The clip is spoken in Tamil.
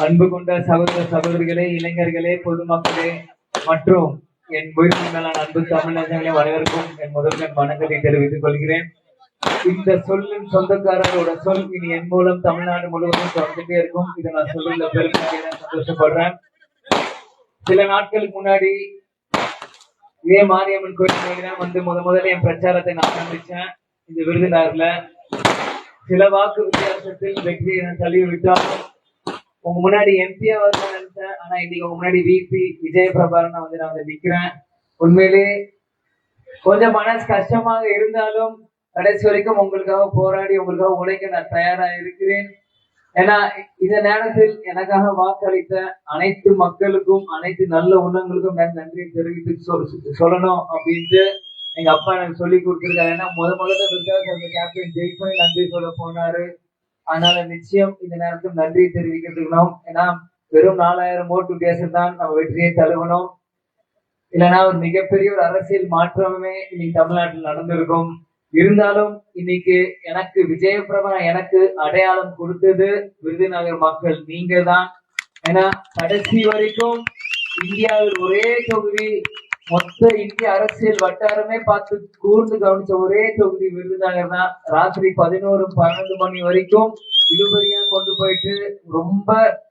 அன்பு கொண்ட சகோதர சகோதரிகளே, இளைஞர்களே, பொதுமக்களே மற்றும் என் உயிரின் மேலான அன்பு தமிழர்களே வரவேற்கும் என் முதல்வன் வணக்கத்தை தெரிவித்துக் கொள்கிறேன். இந்த சொல்லின் சொந்தக்காரரோட சொல் இனி என் மூலம் தமிழ்நாடு முழுவதும் தொடர்ந்துட்டே இருக்கும். இதை நான் சொல்றதுல பெருமையாக சந்தோஷப்படுறேன். சில நாட்களுக்கு முன்னாடி இதே மாரியம்மன் கோயில் வந்து முதல்ல என் பிரச்சாரத்தை நான் ஆரம்பிச்சேன். இந்த விருதுநகர்ல சில வாக்கு வித்தியாசத்தில் வெற்றியை நான் தள்ளி விட்டாலும் உங்க முன்னாடி எம்பியா வரணும்னு நினைச்சேன். ஆனா இன்னைக்கு உங்க முன்னாடி விபி விஜய் பிரபாரன் நான் வந்து நிக்கிறேன். உண்மையிலே கொஞ்சம் மனசு கஷ்டமாக இருந்தாலும் கடைசி வரைக்கும் உங்களுக்காக போராடி உங்களுக்காக உழைக்க நான் தயாரா இருக்கிறேன். ஏன்னா இந்த நேரத்தில் எனக்காக வாக்களித்த அனைத்து மக்களுக்கும் அனைத்து நல்ல உள்ளங்களுக்கும் நான் நன்றி தெரிவித்து சொல்லணும் அப்படின்ட்டு எங்க அப்பா எனக்கு சொல்லி கொடுத்துருக்காரு. ஏன்னா முதல்ல கேப்டன் ஜெயிப்பை நன்றி சொல்ல போனாரு. அதனால நிச்சயம் இந்த நேரத்தில் நன்றி தெரிவிக்கிறதுக்கணும். ஏன்னா வெறும் 4000 ஓட்டு வித்தியாசம் தான் நம்ம வெற்றியை தழுவணும். இல்லைன்னா ஒரு மிகப்பெரிய ஒரு அரசியல் மாற்றமே இன்னைக்கு தமிழ்நாட்டில் நடந்திருக்கும். இருந்தாலும் இன்னைக்கு எனக்கு விஜயபிரபா எனக்கு அடையாளம் கொடுத்தது விருதுநகர் மக்கள் நீங்க தான். ஏன்னா கடைசி வரைக்கும் இந்தியாவில் ஒரே தொகுதி, மொத்த இந்திய அரசியல் வட்டாரமே பார்த்து கூர்ந்து கவனிச்ச ஒரே தொகுதி விருதுநகர் தான். ராத்திரி 11, 12 மணி வரைக்கும் இழுபறியா கொண்டு போயிட்டு ரொம்ப